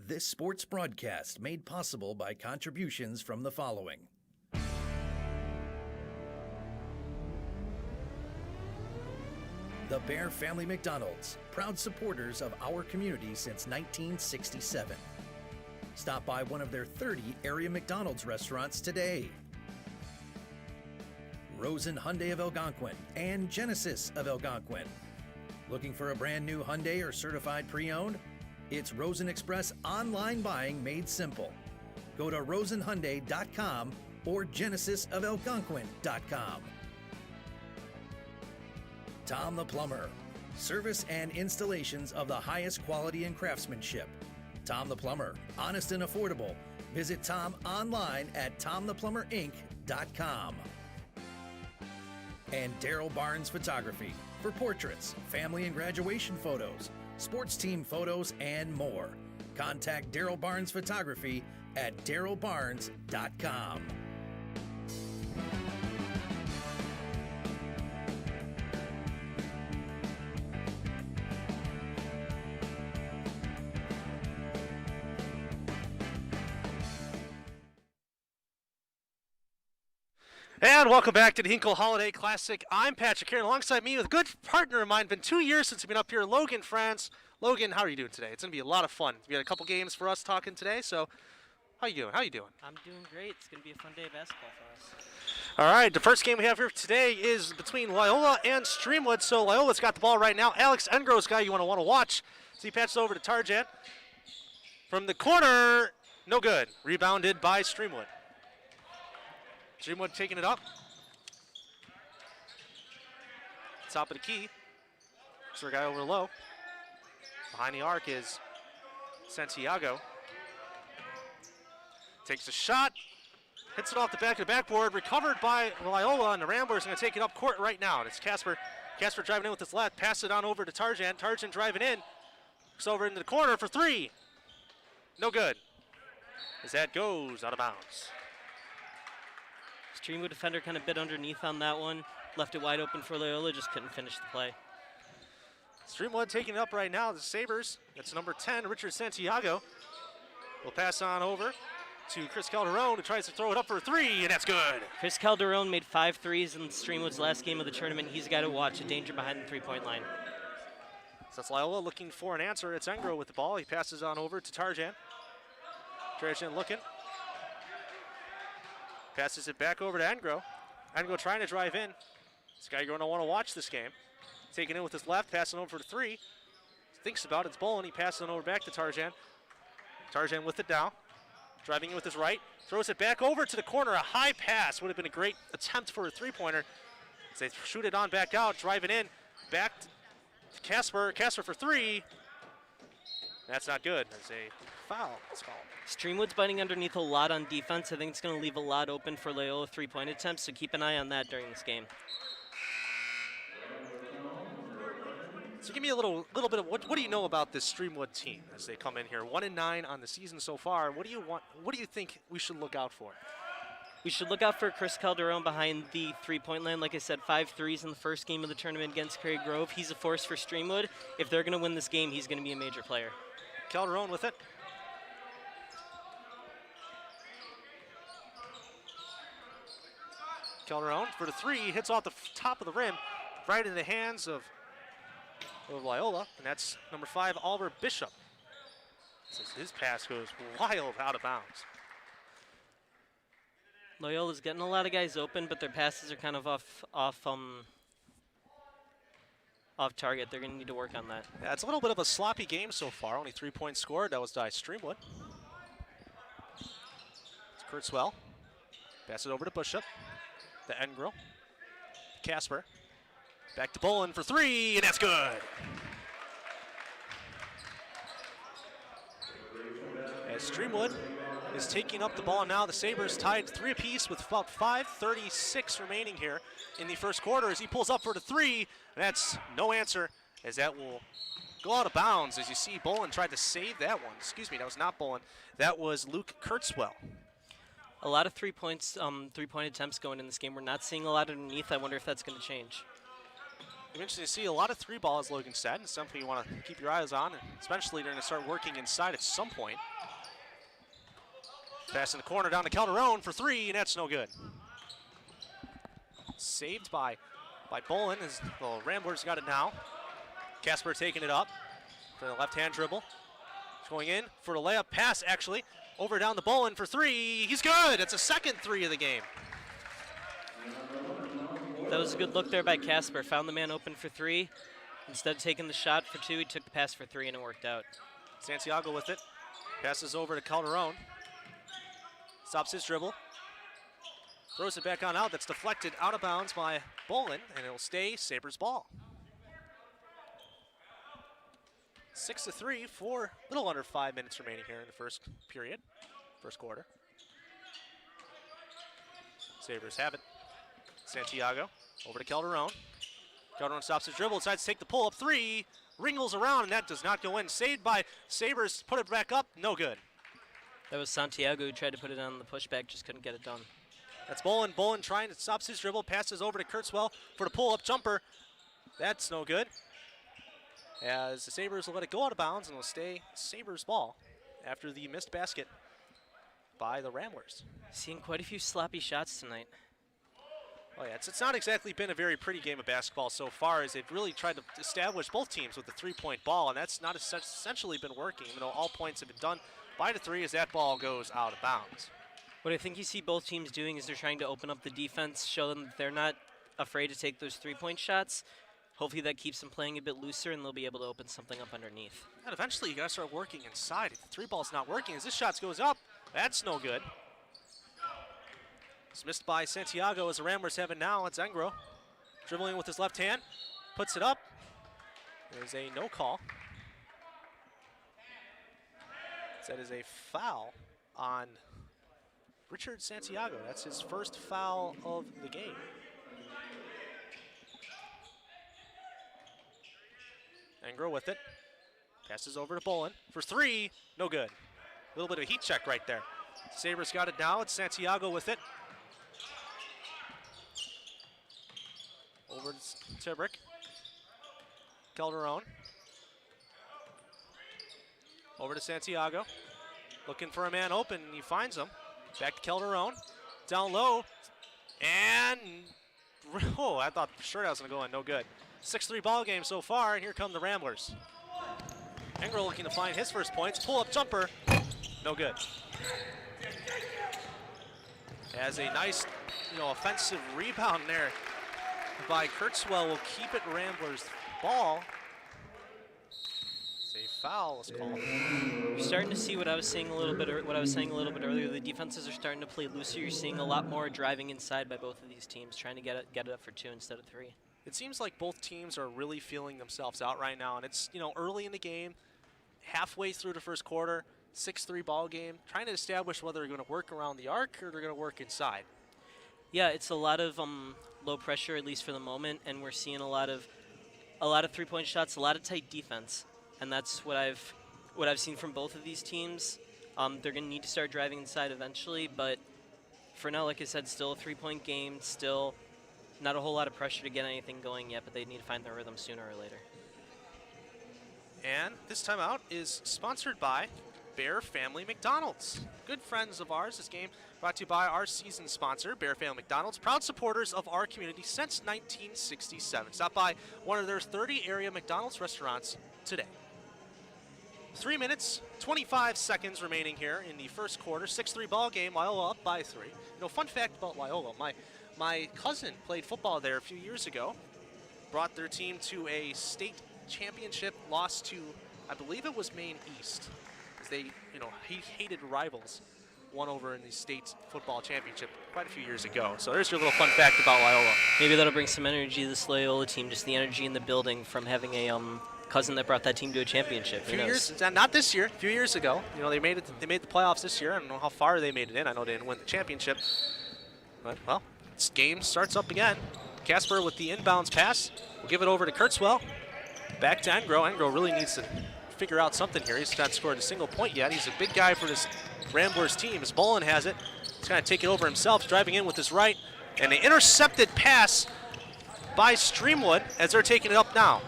This sports broadcast made possible by contributions from the following. The Bear Family McDonald's, proud supporters of our community since 1967. Stop by one of their 30 area McDonald's restaurants today. Rosen Hyundai of Algonquin and Genesis of Algonquin. Looking for a brand new Hyundai or certified pre-owned? It's Rosen Express online buying made simple. Go to rosenhyundai.com or genesisofelgonquin.com. Tom the Plumber. Service and installations of the highest quality and craftsmanship. Tom the Plumber. Honest and affordable. Visit Tom online at tomtheplumberinc.com. And Daryl Barnes Photography for portraits, family and graduation photos, sports team photos, and more. Contact Daryl Barnes Photography at darylbarnes.com. And welcome back to the Hinkle Holiday Classic. I'm Patrick here, and alongside me with a good partner of mine. Been 2 years since we've been up here, Logan France. Logan, how are you doing today? It's going to be a lot of fun. We got a couple games for us talking today, so how you doing? How you doing? I'm doing great. It's going to be a fun day of basketball for us. All right, the first game we have here today is between Loyola and Streamwood. So Loyola's got the ball right now. Alex Engro's guy you want to watch. So he patches over to Tarjan. From the corner, no good. Rebounded by Streamwood. Streamwood taking it up. Top of the key. Looks for a guy over low. Behind the arc is Santiago. Takes a shot. Hits it off the back of the backboard. Recovered by Loyola, and the Ramblers are going to take it up court right now. And it's Casper. Casper driving in with his left. Pass it on over to Tarjan. Tarjan driving in. Looks over into the corner for three. No good. As that goes out of bounds. Streamwood defender kind of bit underneath on that one. Left it wide open for Loyola, just couldn't finish the play. Streamwood taking it up right now, the Sabres. That's number 10, Richard Santiago. Will pass on over to Chris Calderon, who tries to throw it up for a three, and that's good. Chris Calderon made 5 threes in Streamwood's last game of the tournament. He's got to watch a danger behind the three-point line. So that's Loyola looking for an answer. It's Engro with the ball. He passes on over to Tarjan. Tarjan looking. Passes it back over to Engro. Engro trying to drive in. This guy going to want to watch this game. Taking it with his left, passing over for the three. Thinks about it, it's Bolin. He passes it over back to Tarjan. Tarjan with it now. Driving in with his right. Throws it back over to the corner. A high pass would have been a great attempt for a three-pointer. As they shoot it on back out, driving in. Back to Casper. Casper for three. That's not good. That's a foul. It's called. Streamwood's biting underneath a lot on defense. I think it's going to leave a lot open for Loyola three-point attempts, so keep an eye on that during this game. So give me a little bit of what do you know about this Streamwood team as they come in here? 1-9 on the season so far. What do you want? What do you think we should look out for? We should look out for Chris Calderon behind the three-point line. Like I said, 5 threes in the first game of the tournament against Cary Grove. He's a force for Streamwood. If they're going to win this game, he's going to be a major player. Calderon with it. Calderon for the three, hits off the top of the rim, right in the hands of Loyola, and that's number 5, Oliver Bishop. His pass goes wild out of bounds. Loyola's getting a lot of guys open, but their passes are kind of off target. They're going to need to work on that. Yeah, it's a little bit of a sloppy game so far. Only 3 points scored. That was by Streamwood. It's Kurtzwell. Pass it over to Bishop. The Engro. Casper. Back to Bolin for three, and that's good. As Streamwood is taking up the ball now, the Sabres tied 3 apiece with about 5:36 remaining here in the first quarter as he pulls up for the three, and that's no answer as that will go out of bounds. As you see, Bolin tried to save that one. Excuse me, that was not Bolin. That was Luke Kurtzwell. A lot of three-point attempts going in this game. We're not seeing a lot underneath. I wonder if that's going to change. Interesting to see a lot of three ball, as Logan said, and something you want to keep your eyes on, especially they're going to start working inside at some point. Pass in the corner down to Calderon for three, and that's no good. Saved by Bolin as the Ramblers got it now. Casper taking it up for the left-hand dribble. He's going in for the layup pass, actually. Over down the Bolin for three. He's good. It's a second three of the game. That was a good look there by Casper. Found the man open for three. Instead of taking the shot for two, he took the pass for three, and it worked out. Santiago with it. Passes over to Calderon. Stops his dribble. Throws it back on out. That's deflected out of bounds by Bolin, and it'll stay Sabres ball. 6-3, little under 5 minutes remaining here in the first period, first quarter. Sabres have it. Santiago over to Calderon. Calderon stops his dribble, decides to take the pull-up three, wriggles around, and that does not go in. Saved by Sabres, put it back up, no good. That was Santiago who tried to put it on the pushback, just couldn't get it done. That's Bolin. Bolin trying to stop his dribble, passes over to Kurtzwell for the pull-up jumper. That's no good. As the Sabres will let it go out of bounds and will stay Sabres ball after the missed basket by the Ramblers. Seeing quite a few sloppy shots tonight. Oh yeah, it's not exactly been a very pretty game of basketball so far, as they've really tried to establish both teams with the three-point ball, and that's not essentially been working, even though all points have been done by the three as that ball goes out of bounds. What I think you see both teams doing is they're trying to open up the defense, show them that they're not afraid to take those three-point shots. Hopefully that keeps them playing a bit looser, and they'll be able to open something up underneath. And eventually you got to start working inside. If the three ball's not working, as this shot goes up, that's no good. It's missed by Santiago as the Ramblers have it now. It's Engro dribbling with his left hand, puts it up. There's a no call. That is a foul on Richard Santiago. That's his first foul of the game. Engro with it. Passes over to Bolin for three. No good. A little bit of a heat check right there. Sabres got it now. It's Santiago with it. Over to Tibrick. Calderon. Over to Santiago. Looking for a man open, and he finds him. Back to Calderon. Down low. And, oh, I thought for sure that was going to go in. No good. 6-3 ball game so far, and here come the Ramblers. Engro looking to find his first points. Pull-up jumper. No good. As a nice, offensive rebound there by Kurtzwell will keep it Ramblers ball. It's a foul is called. You're starting to see what I was saying a little bit earlier. The defenses are starting to play looser. You're seeing a lot more driving inside by both of these teams, trying to get it up for two instead of three. It seems like both teams are really feeling themselves out right now, and it's early in the game, halfway through the first quarter, 6-3 ball game, trying to establish whether they're going to work around the arc or they're going to work inside. Yeah, it's a lot of low pressure, at least for the moment, and we're seeing a lot of three-point shots, a lot of tight defense, and that's what I've seen from both of these teams. They're going to need to start driving inside eventually, but for now, like I said, still a three-point game, still not a whole lot of pressure to get anything going yet, but they need to find their rhythm sooner or later. And this timeout is sponsored by Bear Family McDonald's. Good friends of ours. This game brought to you by our season sponsor, Bear Family McDonald's, proud supporters of our community since 1967. Stop by one of their 30 area McDonald's restaurants today. 3 minutes, 25 seconds remaining here in the first quarter. 6-3 ball game, Loyola up by 3. Fun fact about Loyola, my cousin played football there a few years ago, brought their team to a state championship, lost to, I believe it was Maine East. They, he hated rivals, won over in the state football championship quite a few years ago. So there's your little fun fact about Loyola. Maybe that'll bring some energy to this Loyola team, just the energy in the building from having a cousin that brought that team to a championship. A few years, not this year, a few years ago. They made the playoffs this year. I don't know how far they made it in. I know they didn't win the championship. But, well, this game starts up again. Casper with the inbounds pass. We'll give it over to Kurtzwell. Back to Engro. Engro really needs to figure out something here. He's not scored a single point yet. He's a big guy for this Ramblers team. As Bolin has it, he's going to take it over himself, driving in with his right. And an intercepted pass by Streamwood as they're taking it up now.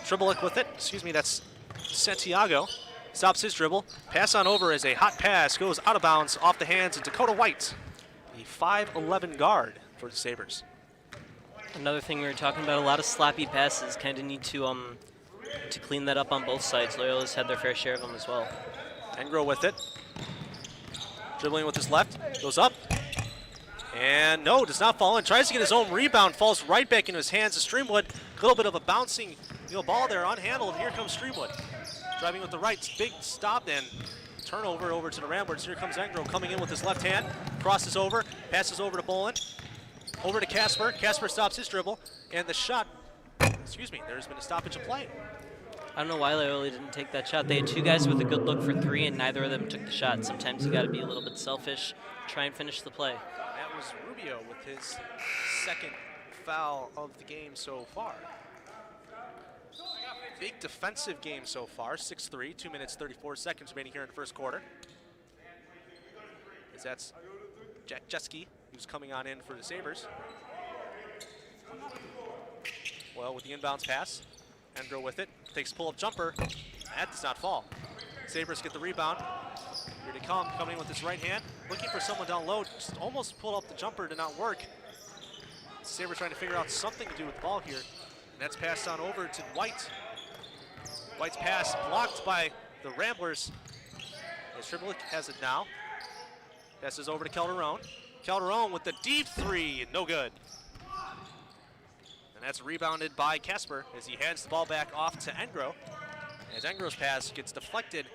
Triblick with it. Excuse me, that's Santiago. stops his dribble. Pass on over as a hot pass goes out of bounds off the hands of Dakota White, the 5'11 guard for the Sabres. Another thing we were talking about, a lot of sloppy passes. Kind of need to clean that up on both sides. Loyola's had their fair share of them as well. Engro with it. Dribbling with his left, goes up. And no, does not fall in. Tries to get his own rebound, falls right back into his hands of Streamwood. A little bit of a bouncing ball there, unhandled. Here comes Streamwood. Driving with the right, big stop and turnover over to the Ramblers. Here comes Engro coming in with his left hand. Crosses over, passes over to Bolin. Over to Casper. Casper stops his dribble. And the shot, there's been a stoppage of play. I don't know why Loyola didn't take that shot. They had two guys with a good look for three, and neither of them took the shot. Sometimes you got to be a little bit selfish, try and finish the play. That was Rubio with his second foul of the game so far. Big defensive game so far, 6-3, 2 minutes, 34 seconds remaining here in the first quarter. As that's Jack Jeske, who's coming on in for the Sabres. Well, with the inbounds pass, Endro with it, takes a pull-up jumper. That does not fall. Sabres get the rebound. Here they come, coming in with his right hand, looking for someone down low. Just almost pulled up the jumper, did not work. Sabres trying to figure out something to do with the ball here. And that's passed on over to White. White's pass blocked by the Ramblers. As Triple has it now. Passes over to Calderon. Calderon with the deep three, no good. And that's rebounded by Casper as he hands the ball back off to Engro. As Engro's pass gets deflected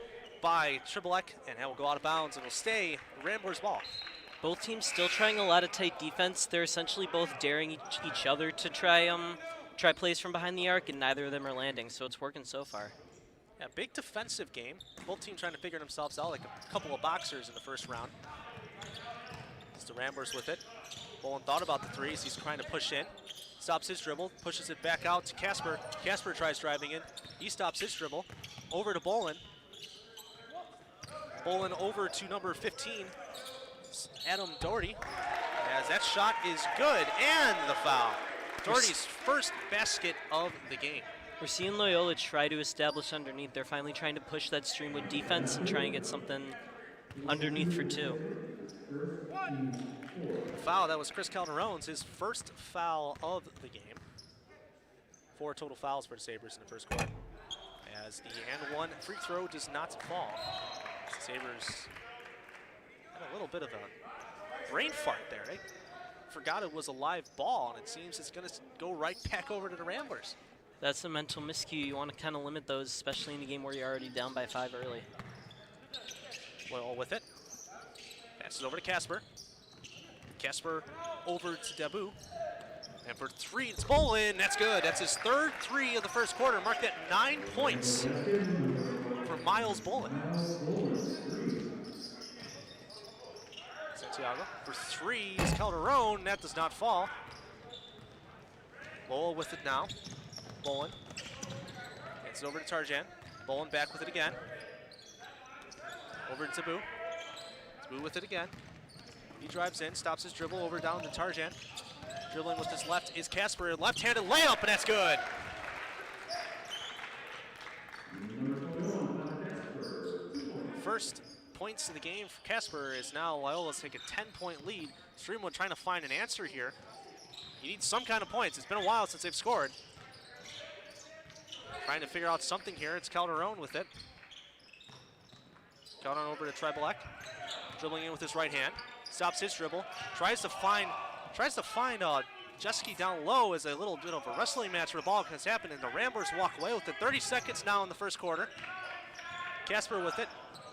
by Triple and that will go out of bounds and will stay the Ramblers' ball. Both teams still trying a lot of tight defense. They're essentially both daring each other to try plays from behind the arc, and neither of them are landing, so it's working so far. Yeah, big defensive game. Both teams trying to figure themselves out like a couple of boxers in the first round. It's the Ramblers with it. Bolin thought about the threes. He's trying to push in. Stops his dribble, pushes it back out to Casper. Casper tries driving in. He stops his dribble. Over to Bolin. Bolin over to number 15, Adam Doherty. As that shot is good, and the foul. Doherty's first basket of the game. We're seeing Loyola try to establish underneath. They're finally trying to push that Streamwood defense and try and get something underneath for two. Foul, that was Chris Calderon's, his first foul of the game. 4 total fouls for the Sabres in the first quarter. As the and one free throw does not fall. The Sabres had a little bit of a brain fart there. They forgot it was a live ball, and it seems it's going to go right back over to the Ramblers. That's a mental miscue. You want to kind of limit those, especially in a game where you're already down by 5 early. Loyola with it. Passes over to Casper. Casper over to Dabu. And for 3, it's Bolin. That's good. That's his third 3 of the first quarter. Mark that 9 points for Miles Bolin. Santiago for 3 is Calderon. That does not fall. Loyola with it now. Bolin. It's over to Tarjan. Bolin back with it again. Over to Tabu. Tabu with it again. He drives in, stops his dribble, over down to Tarjan. Dribbling with his left is Casper. Left-handed layup, and that's good. First points in the game for Casper is now Loyola's take a 10-point lead. Streamwood trying to find an answer here. You need some kind of points. It's been a while since they've scored. Trying to figure out something here. It's Calderon with it. Calderon over to Trebelek. Dribbling in with his right hand. Stops his dribble. Tries to find Jeske down low as a little bit of a wrestling match where the ball has happened, and the Ramblers walk away with it. 30 seconds now in the first quarter. Casper with it.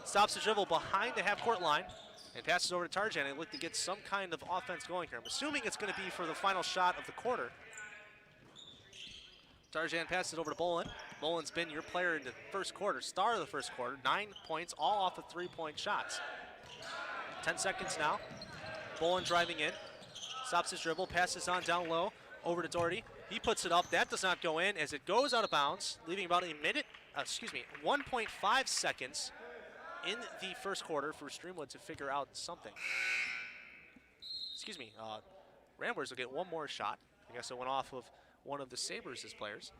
Stops the dribble behind the half-court line and passes over to Tarjan. They look to get some kind of offense going here. I'm assuming it's going to be for the final shot of the quarter. Tarjan passes it over to Bolin. Bolin's been your player in the first quarter, star of the first quarter. 9 points, all off of 3-point shots. 10 seconds now. Bolin driving in. Stops his dribble, passes on down low, over to Doherty. He puts it up. That does not go in as it goes out of bounds, leaving about 1.5 seconds in the first quarter for Streamwood to figure out something. Ramblers will get one more shot. I guess it went off of one of the Sabres' players.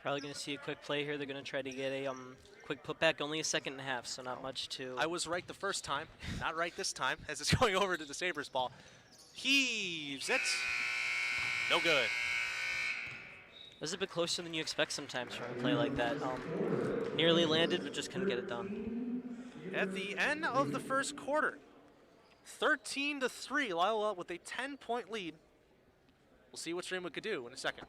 Probably going to see a quick play here. They're going to try to get a quick putback. Only a second and a half, so not much to... I was right the first time, not right this time, as it's going over to the Sabres ball. Heaves it. No good. It was a bit closer than you expect sometimes from a play like that. Nearly landed, but just couldn't get it done. At the end of the first quarter, 13-3, Loyola with a 10-point lead. We'll see what Streamwood could do in a second.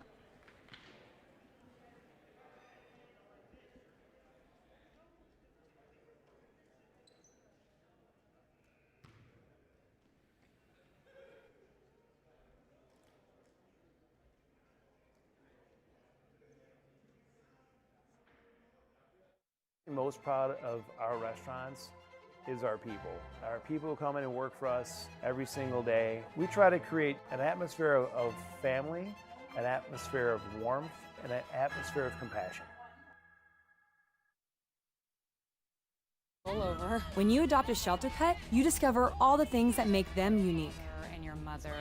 Most proud of our restaurants is our people. Our people who come in and work for us every single day. We try to create an atmosphere of family, an atmosphere of warmth, and an atmosphere of compassion. All over. When you adopt a shelter pet, you discover all the things that make them unique. And your mother.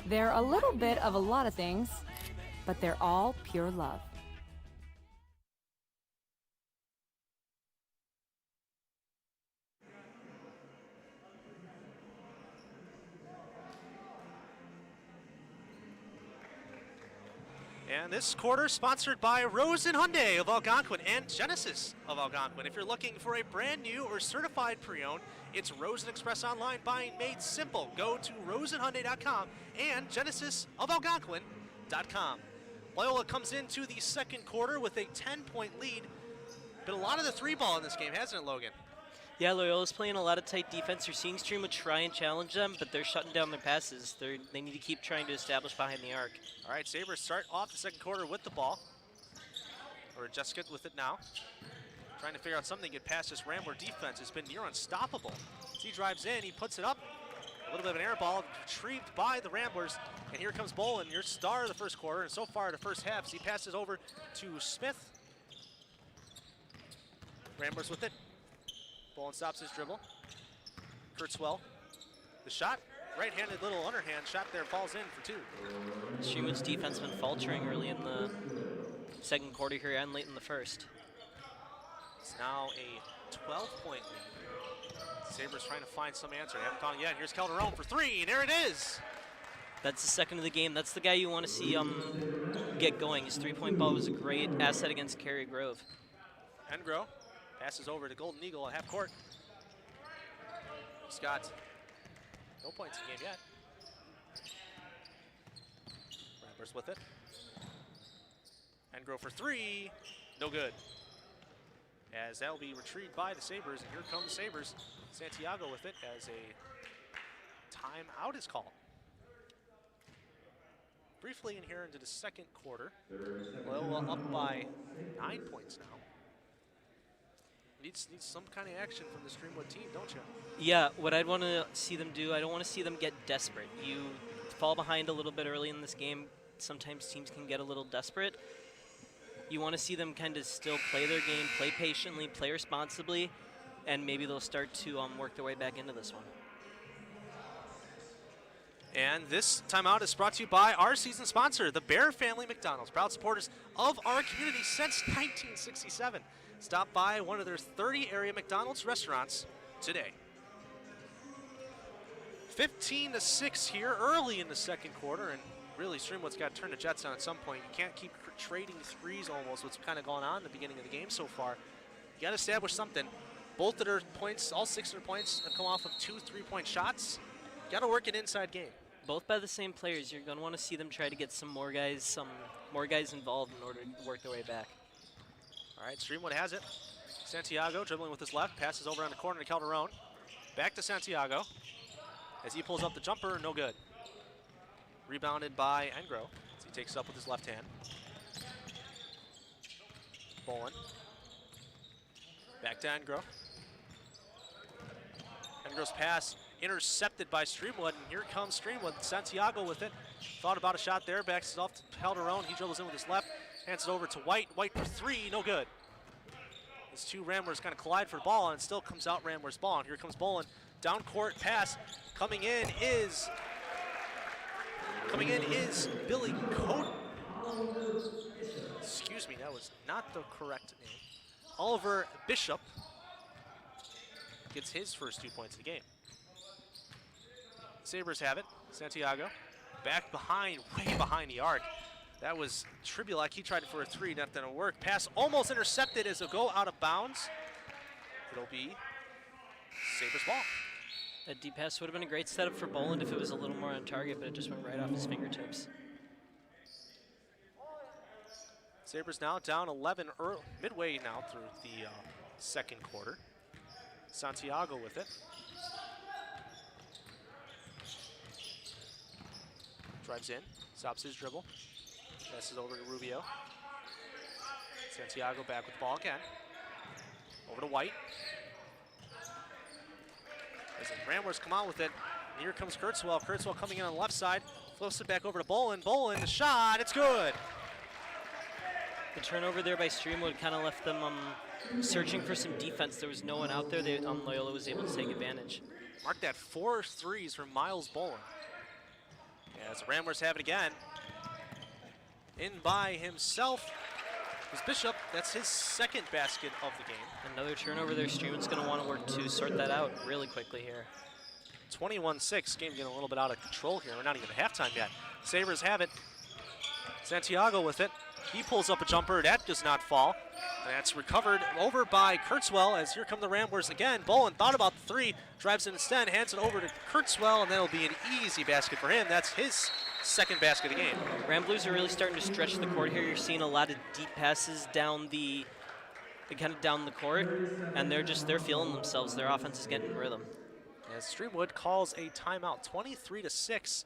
They're a little bit of a lot of things, but they're all pure love. And this quarter sponsored by Rosen Hyundai of Algonquin and Genesis of Algonquin. If you're looking for a brand new or certified pre-owned, it's Rosen Express Online Buying made simple. Go to rosenhyundai.com and genesisofalgonquin.com. Loyola comes into the second quarter with a 10-point lead. Been a lot of the three ball in this game, hasn't it, Logan? Yeah, Loyola's playing a lot of tight defense. You're seeing Streamwood try and challenge them, but they're shutting down their passes. They need to keep trying to establish behind the arc. All right, Sabres start off the second quarter with the ball. Or Jessica with it now. Trying to figure out something to get past this Rambler defense. It's been near unstoppable. As he drives in, he puts it up. A little bit of an air ball retrieved by the Ramblers. And here comes Bolin, your star of the first quarter. And so far the first half, as he passes over to Smith. Ramblers with it. Bolin stops his dribble. Kurtzwell, the shot. Right-handed little underhand shot there, falls in for two. Streamwood's defense been faltering early in the second quarter here and late in the first. It's now a 12-point lead. Sabres trying to find some answer. They haven't found it yet. Here's Calderon for three, and there it is. That's the second of the game. That's the guy you want to see get going. His three-point ball was a great asset against Cary Grove. Engro passes over to Golden Eagle at half court. Scott, no points in the game yet. Ramblers with it. Engro for three, no good. As that'll be retrieved by the Sabres, and here come the Sabres. Santiago with it as a timeout is called. Briefly in here into the second quarter. Loyola up by 9 points now. Needs some kind of action from the Streamwood team, don't you? Yeah, what I'd want to see them do, I don't want to see them get desperate. You fall behind a little bit early in this game. Sometimes teams can get a little desperate. You want to see them kind of still play their game, play patiently, play responsibly, and maybe they'll start to work their way back into this one. And this timeout is brought to you by our season sponsor, the Bear Family McDonald's, proud supporters of our community since 1967. Stop by one of their 30 area McDonald's restaurants today. 15-6 here early in the second quarter, and really Streamwood's got to turn the Jets on at some point. You can't keep trading threes almost, what's kind of gone on in the beginning of the game so far. You got to establish something. Both of their points, all 6 of their points have come off of 2 3-point shots. Got to work an inside game. Both by the same players. You're going to want to see them try to get some more guys involved in order to work their way back. All right, Streamwood has it. Santiago dribbling with his left, passes over on the corner to Calderon. Back to Santiago. As he pulls up the jumper, no good. Rebounded by Engro as he takes it up with his left hand. Bolin. Back to Engro. Engro's pass intercepted by Streamwood, and here comes Streamwood. Santiago with it. Thought about a shot there, backs it off to Calderon. He dribbles in with his left, hands it over to White. White for three, no good. These two Ramblers kind of collide for the ball, and it still comes out Ramblers' ball. And here comes Bolin. Down court pass coming in is Coming in is Billy Cote. Excuse me, that was not the correct name. Oliver Bishop gets his first 2 points of the game. Sabres have it. Santiago back behind, way behind the arc. That was Tribulak. He tried for a three, not going to work. Pass almost intercepted as it'll go out of bounds. It'll be Sabres ball. That deep pass would have been a great setup for Boland if it was a little more on target, but it just went right off his fingertips. Sabres now down 11 midway now through the second quarter. Santiago with it. Drives in, stops his dribble. Passes over to Rubio. Santiago back with the ball again. Over to White. As the Ramblers come out with it, here comes Kurtzwell. Kurtzwell coming in on the left side. Flips it back over to Bolin. Bolin, the shot, it's good. The turnover there by Streamwood kind of left them searching for some defense. There was no one out there. Loyola was able to take advantage. Mark that 4 threes from Miles Bolin. As the Ramblers have it again. In by himself is Bishop. That's his second basket of the game. Another turnover there. Streamwood's going to want to work to sort that out really quickly here. 21-6. Game getting a little bit out of control here. We're not even at halftime yet. Sabres have it. Santiago with it. He pulls up a jumper. That does not fall. And that's recovered over by Kurtzwell as here come the Ramblers again. Bolin thought about the three, drives it instead, hands it over to Kurtzwell, and that'll be an easy basket for him. That's his second basket of the game. Ramblers are really starting to stretch the court here. You're seeing a lot of deep passes down the court, and they're feeling themselves. Their offense is getting in rhythm. As Streamwood calls a timeout, 23-6,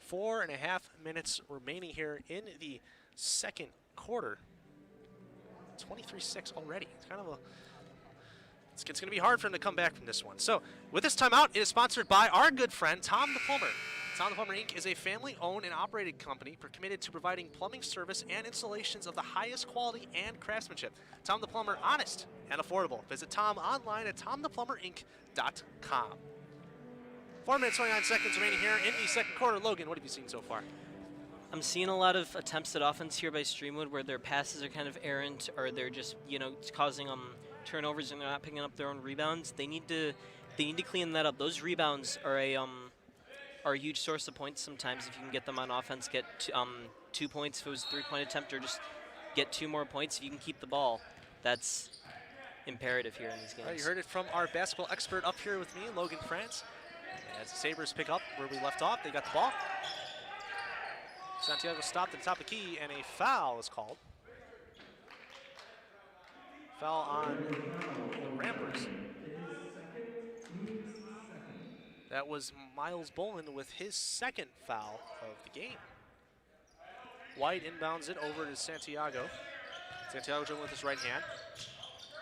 4.5 minutes remaining here in the second quarter. 23-6 already. It's kind of it's going to be hard for him to come back from this one. So with this timeout, it is sponsored by our good friend Tom the Plumber. Tom the Plumber Inc. is a family-owned and operated company committed to providing plumbing service and installations of the highest quality and craftsmanship. Tom the Plumber, honest and affordable. Visit Tom online at tomtheplumberinc.com. 4 minutes, 29 seconds remaining here in the second quarter. Logan, what have you seen so far? I'm seeing a lot of attempts at offense here by Streamwood where their passes are kind of errant, or they're just, causing turnovers and they're not picking up their own rebounds. They need to clean that up. Those rebounds are a huge source of points sometimes. If you can get them on offense, get 2 points if it was a 3-point attempt, or just get 2 more points if you can keep the ball. That's imperative here in these games. All right, you heard it from our basketball expert up here with me, Logan France. As the Sabres pick up where we left off, they got the ball. Santiago stopped at the top of the key, and a foul is called. Foul on the Ramblers. That was Miles Bolin with his second foul of the game. White inbounds it over to Santiago. Santiago dribbling with his right hand.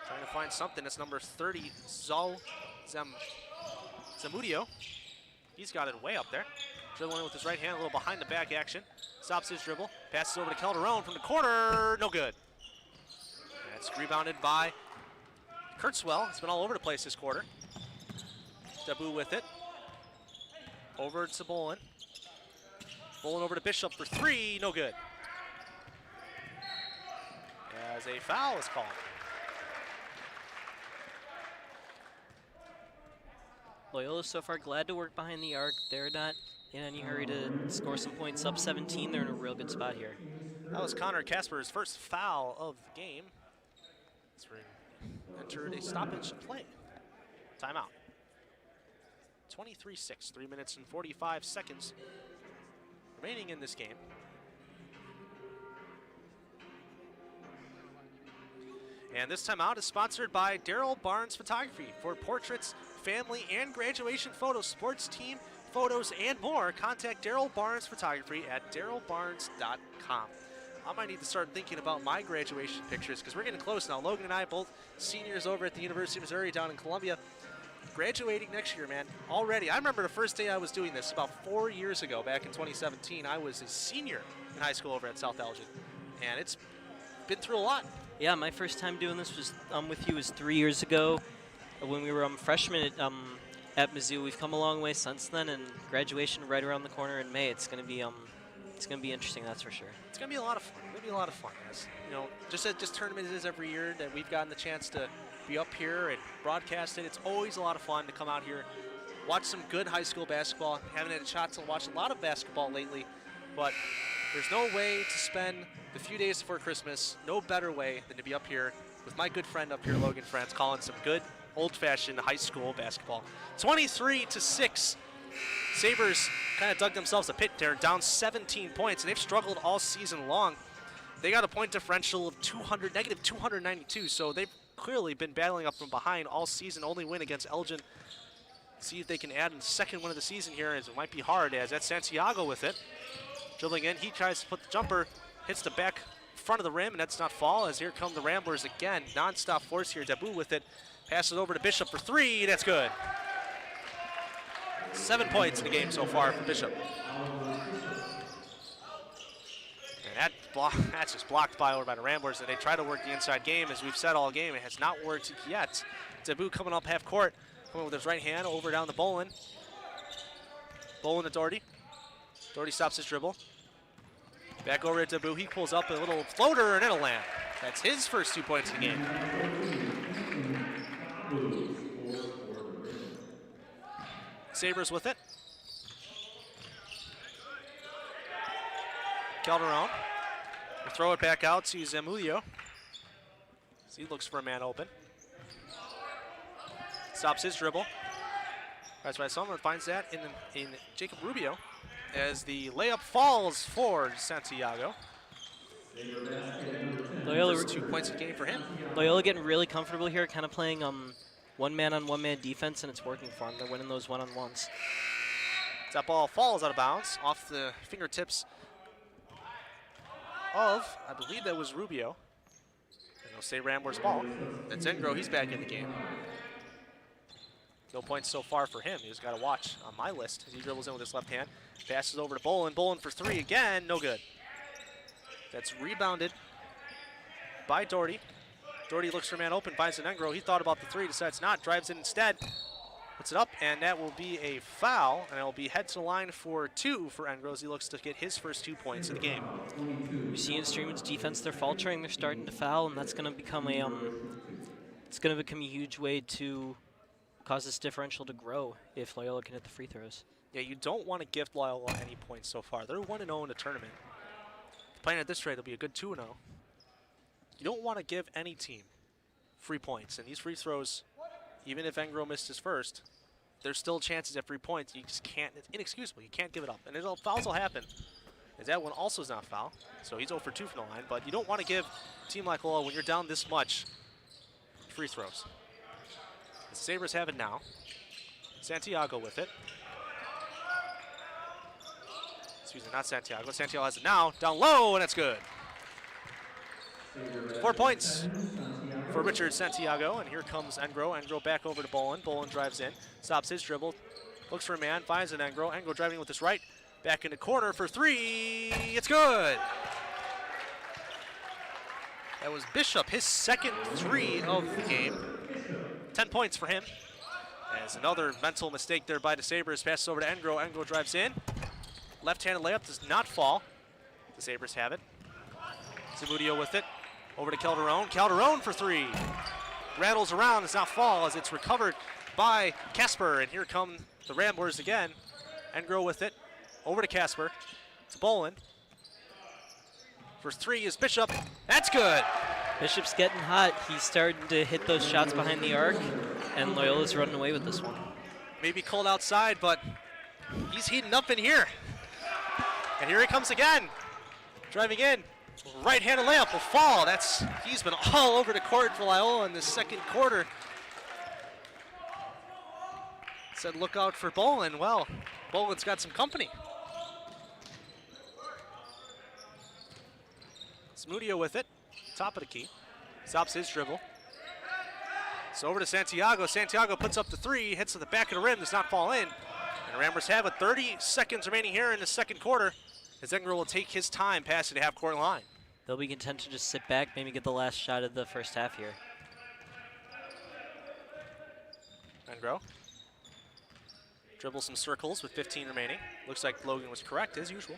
Trying to find something. That's number 30, Zamudio. He's got it way up there. Dribbling with his right hand, a little behind the back action. Stops his dribble, passes over to Calderon from the corner, no good. That's rebounded by Kurtzwell. It's been all over the place this quarter. Dabu with it. Over to Bolin. Bolin over to Bishop for three, no good. As a foul is called. Loyola so far glad to work behind the arc. They're not in any hurry to score some points. Up 17, they're in a real good spot here. That was Connor Casper's first foul of the game. He's entered a stoppage play. Timeout. 23-6, 3 minutes and 45 seconds remaining in this game. And this timeout is sponsored by Daryl Barnes Photography for portraits, family, and graduation photos, sports team photos, and more. Contact Daryl Barnes Photography at darylbarnes.com. I might need to start thinking about my graduation pictures because we're getting close now. Logan and I, both seniors over at the University of Missouri down in Columbia, graduating next year, man. Already, I remember the first day I was doing this about 4 years ago, back in 2017. I was a senior in high school over at South Elgin, and it's been through a lot. Yeah, my first time doing this was with you was 3 years ago when we were freshmen at Mizzou. We've come a long way since then, and graduation right around the corner in May. It's going to be It's going to be interesting, that's for sure. It's going to be a lot of fun. It's going to be a lot of fun. As, you know, just as this tournament is every year that we've gotten the chance to be up here and broadcast it, it's always a lot of fun to come out here, watch some good high school basketball. Haven't had a chance to watch a lot of basketball lately, but there's no way to spend the few days before Christmas, no better way than to be up here with my good friend up here, Logan France, calling some good old-fashioned high school basketball. 23-6. Sabres kind of dug themselves a pit there, down 17 points, and they've struggled all season long. They got a point differential of negative 292, so they've clearly been battling up from behind all season. Only win against Elgin. See if they can add a second win of the season here, as it might be hard, as that's Santiago with it. Dribbling in, he tries to put the jumper, hits the back front of the rim, and that's not fall, as here come the Ramblers again. Non-stop force here, Dabu with it. Passes over to Bishop for three, that's good. 7 points in the game so far for Bishop. And that's just blocked over by the Ramblers, and they try to work the inside game, as we've said all game. It has not worked yet. Dabu coming up half court, coming with his right hand over down the Bolin. Bolin to Doherty. Doherty stops his dribble. Back over to Dabu. He pulls up a little floater, and it'll land. That's his first 2 points of the game. Sabres with it. Calderon will throw it back out to Zamudio. He looks for a man open. Stops his dribble. That's why someone finds that in Jacob Rubio, as the layup falls for Santiago. Loyola, 2 points a game for him. Loyola getting really comfortable here, kind of playing one-man on one-man defense, and it's working for them. They're winning those one-on-ones. That ball falls out of bounds off the fingertips of, I believe that was Rubio. And they'll say Ramblers ball. That's Engro, he's back in the game. No points so far for him. He's got to watch on my list as he dribbles in with his left hand. Passes over to Bolin. Bolin for three again, no good. That's rebounded by Doherty. Doherty looks for a man open, finds an Engro. He thought about the three, decides not, drives in instead. Puts it up, and that will be a foul, and it will be head to the line for two for Engro as he looks to get his first 2 points of the game. We see in Streamwood's defense, they're faltering, they're starting to foul, and that's going to become a it's going to become a huge way to cause this differential to grow if Loyola can hit the free throws. Yeah, you don't want to gift Loyola any points so far. They're 1-0 in the tournament. Playing at this rate, it'll be a good 2-0. You don't want to give any team free points, and these free throws, even if Engro missed his first, there's still chances at 3 points. You just can't, it's inexcusable. You can't give it up. And fouls will happen. As that one also is not foul, so he's 0 for 2 from the line. But you don't want to give a team like Loyola, when you're down this much, free throws. The Sabres have it now. Santiago with it. Excuse me, not Santiago. Santiago has it now. Down low, and it's good. 4 points for Richard Santiago, and here comes Engro. Engro back over to Bolin. Bolin drives in, stops his dribble, looks for a man, finds an Engro. Engro driving with his right, back in the corner for three. It's good. That was Bishop, his second three of the game. 10 points for him. As another mental mistake there by the Sabres. Passes over to Engro. Engro drives in. Left-handed layup does not fall. The Sabres have it. Zamudio with it. Over to Calderon. Calderon for three. Rattles around, does not fall as it's recovered by Casper. And here come the Ramblers again. Engro with it. Over to Casper. To Bolin. For three is Bishop. That's good. Bishop's getting hot. He's starting to hit those shots behind the arc, and Loyola's running away with this one. Maybe cold outside, but he's heating up in here. And here he comes again. Driving in. Right-handed layup will fall. He's been all over the court for Loyola in the second quarter. Said look out for Bolin. Well, Bolin's got some company. Zamudio with it. Top of the key. Stops his dribble. It's over to Santiago. Santiago puts up the three, hits to the back of the rim, does not fall in. And the Ramblers have it. 30 seconds remaining here in the second quarter. As Engro will take his time past the half-court line. They'll be content to just sit back, maybe get the last shot of the first half here. Engro dribbles some circles with 15 remaining. Looks like Logan was correct, as usual.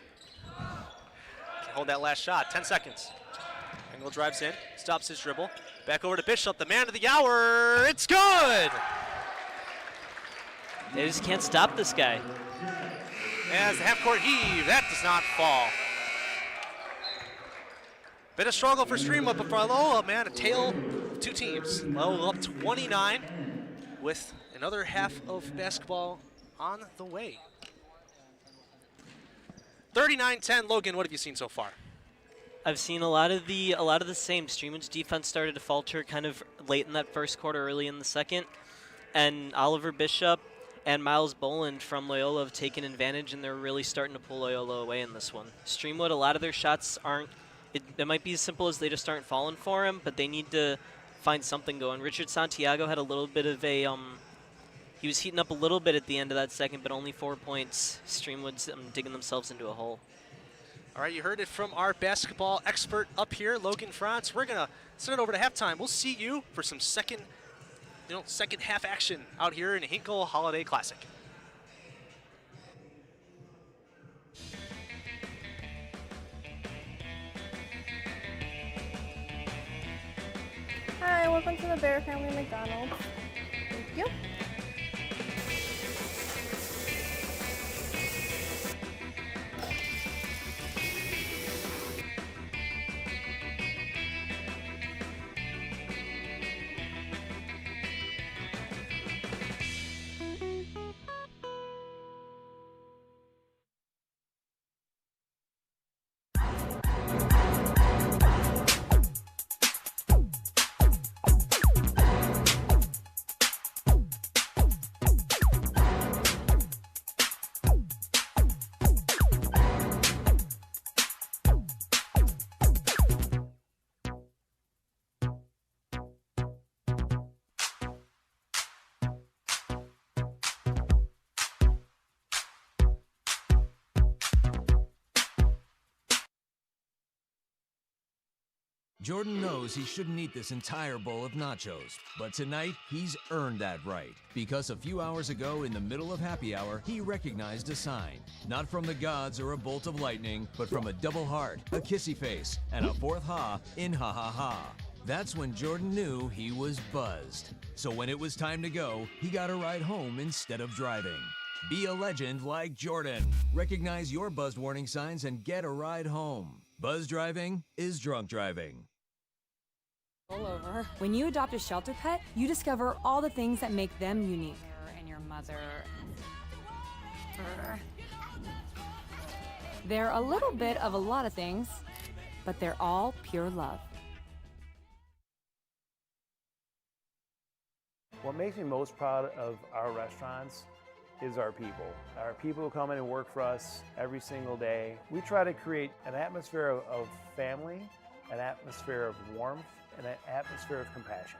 hold that last shot. 10 seconds. Hinkle drives in, stops his dribble. Back over to Bishop, the man of the hour. It's good! They just can't stop this guy. As the half-court heave, that does not fall. Bit of struggle for Streamwood, but for Loyola, man, a tale of two teams. Loyola up 29 with another half of basketball on the way. 39-10, Logan, what have you seen so far? I've seen a lot of the same. Streamwood's defense started to falter kind of late in that first quarter, early in the second, and Oliver Bishop and Miles Boland from Loyola have taken advantage, and they're really starting to pull Loyola away in this one. Streamwood, a lot of their shots aren't, it might be as simple as they just aren't falling for him, but they need to find something going. Richard Santiago had a little bit of a, he was heating up a little bit at the end of that second, but only 4 points. Streamwood's digging themselves into a hole. All right, you heard it from our basketball expert up here, Logan Franz. We're gonna send it over to halftime. We'll see you for some second half action out here in Hinkle Holiday Classic. Hi, welcome to the Bear Family McDonald's. Thank you. Jordan knows he shouldn't eat this entire bowl of nachos, but tonight he's earned that right. Because a few hours ago, in the middle of happy hour, he recognized a sign. Not from the gods or a bolt of lightning, but from a double heart, a kissy face, and a fourth ha in ha ha ha. That's when Jordan knew he was buzzed. So when it was time to go, he got a ride home instead of driving. Be a legend like Jordan. Recognize your buzzed warning signs and get a ride home. Buzz driving is drunk driving. Over. When you adopt a shelter pet, you discover all the things that make them unique. And your mother. They're a little bit of a lot of things, but they're all pure love. What makes me most proud of our restaurants is our people. Our people who come in and work for us every single day. We try to create an atmosphere of family, an atmosphere of warmth, and an atmosphere of compassion.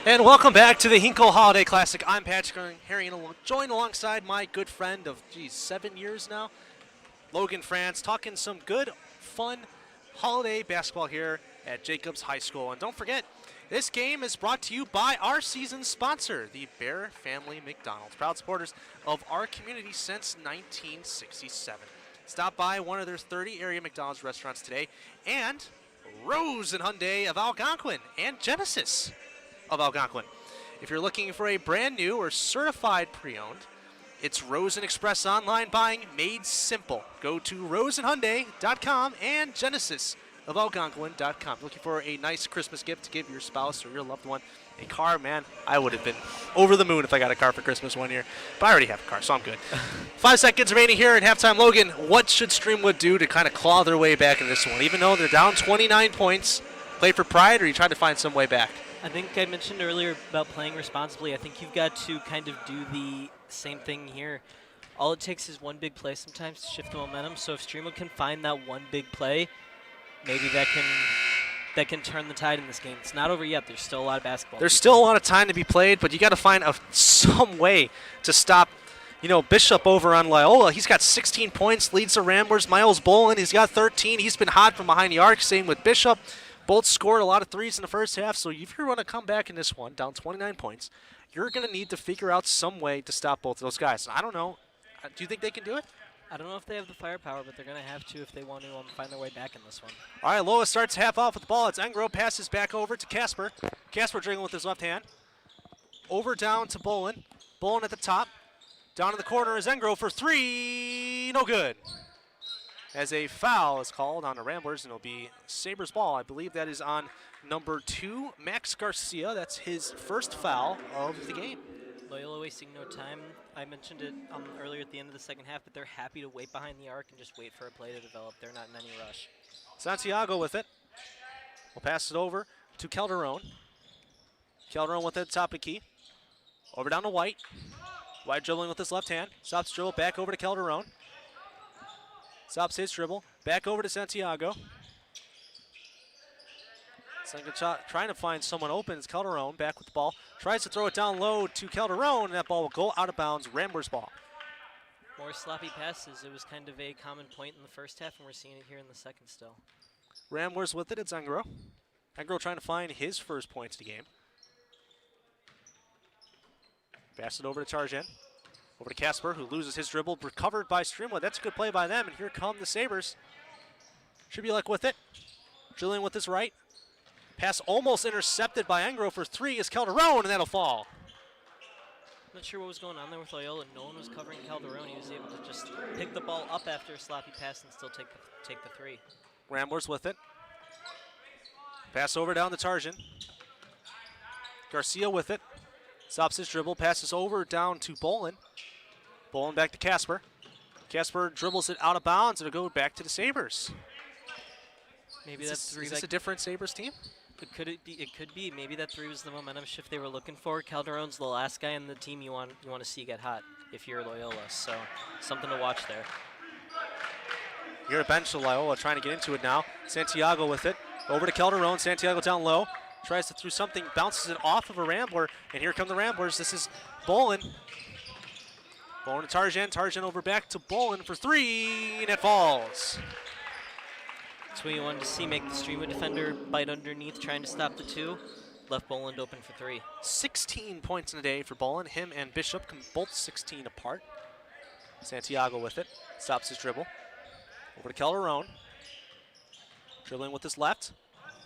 And welcome back to the Hinkle Holiday Classic. I'm Patrick Herring, joined alongside my good friend of, 7 years now, Logan France, talking some good, fun holiday basketball here at Jacobs High School. And don't forget, this game is brought to you by our season sponsor, the Bear Family McDonald's, proud supporters of our community since 1967. Stop by one of their 30 area McDonald's restaurants today, and Rose and Hyundai of Algonquin and Genesis of Algonquin. If you're looking for a brand new or certified pre-owned, it's Rosen Express online buying made simple. Go to rosenhyundai.com and Genesis of Algonquin.com. Looking for a nice Christmas gift to give your spouse or your loved one a car, man, I would have been over the moon if I got a car for Christmas one year. But I already have a car, so I'm good. 5 seconds remaining here at halftime. Logan, what should Streamwood do to kind of claw their way back in this one? Even though they're down 29 points, play for pride, or you try to find some way back? I think I mentioned earlier about playing responsibly. I think you've got to kind of do the same thing here. All it takes is one big play sometimes to shift the momentum. So if Streamwood can find that one big play, maybe that can turn the tide in this game. It's not over yet. There's still a lot of basketball. There's still a lot of time to be played, but you got to find some way to stop, Bishop over on Loyola. He's got 16 points, leads the Ramblers. Miles Bolin, he's got 13. He's been hot from behind the arc. Same with Bishop. Both scored a lot of threes in the first half, so if you're going to come back in this one, down 29 points, you're going to need to figure out some way to stop both of those guys. I don't know. Do you think they can do it? I don't know if they have the firepower, but they're going to have to if they want to find their way back in this one. All right, Loa starts half off with the ball. It's Engro, passes back over to Casper. Casper dribbling with his left hand. Over down to Bolin. Bolin at the top. Down in the corner is Engro for three. No good. As a foul is called on the Ramblers, and it'll be Sabres ball. I believe that is on number 2, Max Garcia. That's his first foul of the game. Loyola wasting no time. I mentioned it earlier at the end of the second half, but they're happy to wait behind the arc and just wait for a play to develop. They're not in any rush. Santiago with it. We'll pass it over to Calderon. Calderon with it, top of key. Over down to White. White dribbling with his left hand. Stops dribble, back over to Calderon. Stops his dribble, back over to Santiago. Trying to find someone open. It's Calderon back with the ball. Tries to throw it down low to Calderon, and that ball will go out of bounds. Ramblers ball. More sloppy passes. It was kind of a common point in the first half, and we're seeing it here in the second still. Ramblers with it. It's Engro. Engro trying to find his first points of the game. Pass it over to Tarjan. Over to Casper, who loses his dribble. Recovered by Streamwood. That's a good play by them, and here come the Sabres. Tribulek with it. Drilling with his right. Pass almost intercepted by Engro for three is Calderon, and that'll fall. Not sure what was going on there with Loyola. No one was covering Calderon. He was able to just pick the ball up after a sloppy pass and still take the three. Ramblers with it. Pass over down to Tarjan. Garcia with it. Stops his dribble, passes over down to Bolin. Bolin back to Casper. Casper dribbles it out of bounds, and it'll go back to the Sabres. Maybe that's three. Is this a different Sabres team? It could be. Maybe that three was the momentum shift they were looking for. Calderon's the last guy in the team you want to see get hot if you're Loyola. So something to watch there. You're a bench to Loyola trying to get into it now. Santiago with it. Over to Calderon. Santiago down low. Tries to throw something, bounces it off of a Rambler, and here come the Ramblers. This is Bolin. Bolin to Tarjan. Tarjan over back to Bolin for three, and it falls. That's what you wanted to see, make the Streamwood defender bite underneath, trying to stop the two. Left Bolin open for three. 16 points in a day for Bolin. Him and Bishop come both 16 apart. Santiago with it. Stops his dribble. Over to Calderon. Dribbling with his left.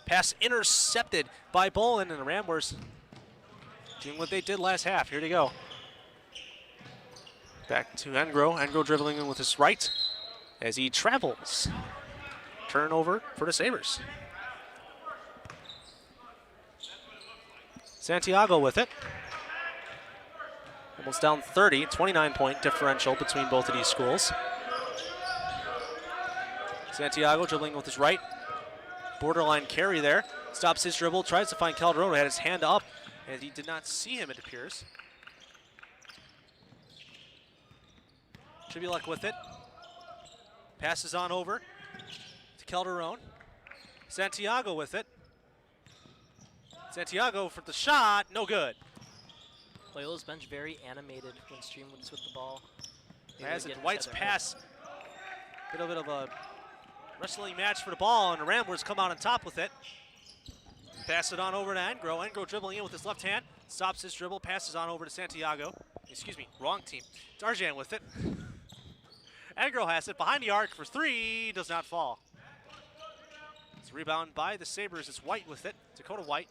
Pass intercepted by Bolin, and the Ramblers doing what they did last half. Here they go. Back to Engro. Engro dribbling in with his right as he travels. Turnover for the Sabres. Santiago with it. Almost down 30, 29-point differential between both of these schools. Santiago dribbling with his right. Borderline carry there. Stops his dribble, tries to find Calderon, who had his hand up, and he did not see him, it appears. Tribulek with it. Passes on over to Calderon. Santiago with it. Santiago for the shot, no good. Loyola's bench very animated when Streamwood is with the ball. They As really it get White's inside their pass, bit of a wrestling match for the ball, and the Ramblers come out on top with it. Pass it on over to Engro. Engro dribbling in with his left hand, stops his dribble, passes on over to Santiago. Excuse me, wrong team. Tarjan with it. Engro has it behind the arc for three, does not fall. It's a rebound by the Sabres. It's White with it. Dakota White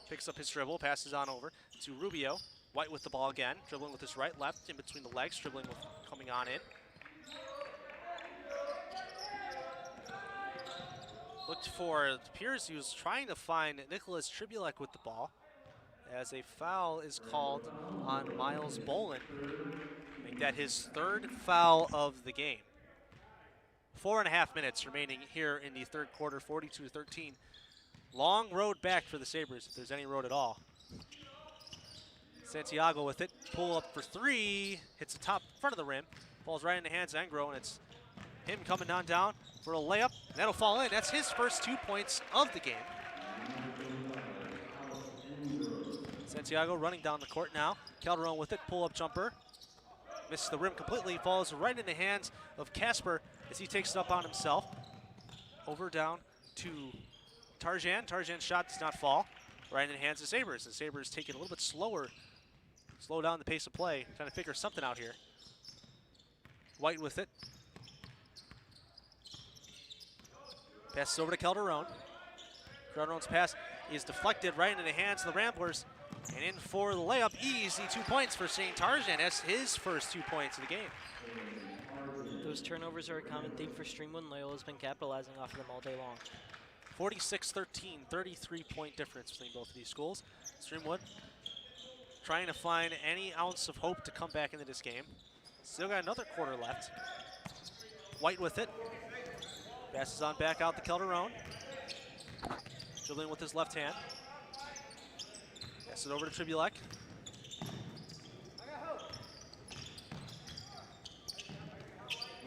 picks up his dribble, passes on over to Rubio. White with the ball again, dribbling with his right, left, in between the legs, dribbling with coming on in. Looked for, it appears he was trying to find Nicholas Tribulek with the ball, as a foul is called on Miles Bolin. Make that his third foul of the game. 4.5 minutes remaining here in the third quarter, 42-13. Long road back for the Sabres, if there's any road at all. Santiago with it, pull up for three, hits the top front of the rim, falls right in the hands of Engro, and it's him coming on down for a layup. That'll fall in. That's his first 2 points of the game. Santiago running down the court now. Calderon with it, pull-up jumper. Misses the rim completely, falls right in the hands of Casper as he takes it up on himself. Over down to Tarjan. Tarjan's shot does not fall. Right in the hands of Sabres. The Sabres taking a little bit slower. Slow down the pace of play, trying to figure something out here. White with it. Passes over to Calderon. Calderon's pass is deflected right into the hands of the Ramblers. And in for the layup, easy 2 points for St. Tarjan. That's his first 2 points of the game. Those turnovers are a common theme for Streamwood. Loyola's been capitalizing off of them all day long. 46-13, 33-point difference between both of these schools. Streamwood trying to find any ounce of hope to come back into this game. Still got another quarter left. White with it. Passes on back out to Calderon. Dribbling with his left hand. Passes it over to Tribulek.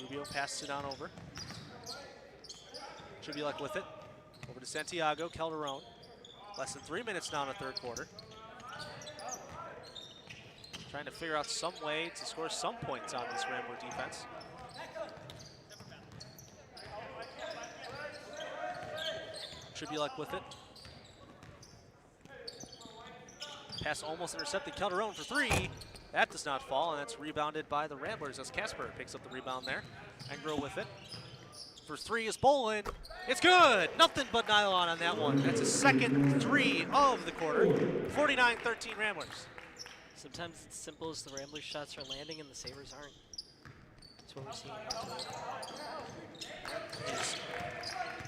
Rubio passes it on over. Tribulek with it. Over to Santiago, Calderon. Less than 3 minutes now in the third quarter. Trying to figure out some way to score some points on this Rambler defense. Tribulek with it. Pass almost intercepted. Calderon for three. That does not fall, and that's rebounded by the Ramblers as Casper picks up the rebound there. Engro with it. For three is Bolin. It's good! Nothing but nylon on that one. That's his second three of the quarter. 49-13 Ramblers. Sometimes it's simple as the Ramblers shots are landing and the Sabres aren't. That's what we're seeing.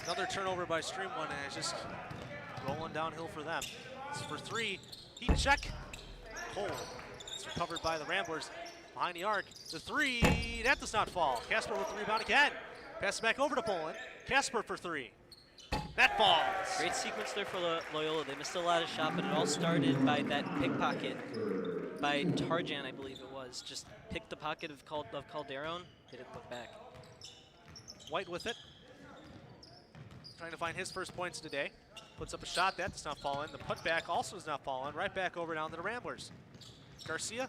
Another turnover by Streamwood, and it's just rolling downhill for them. It's for three. Heat check. Cole. It's recovered by the Ramblers behind the arc. The three. That does not fall. Casper with the rebound again. Pass back over to Bolin. Casper for three. That falls. Great sequence there for Loyola. They missed a lot of shots, but it all started by that pickpocket by Tarjan, I believe it was. Just picked the pocket of Calderon. They didn't look back. White with it. Trying to find his first points today. Puts up a shot. That does not fall in. The putback also does not fall in. Right back over down to the Ramblers. Garcia.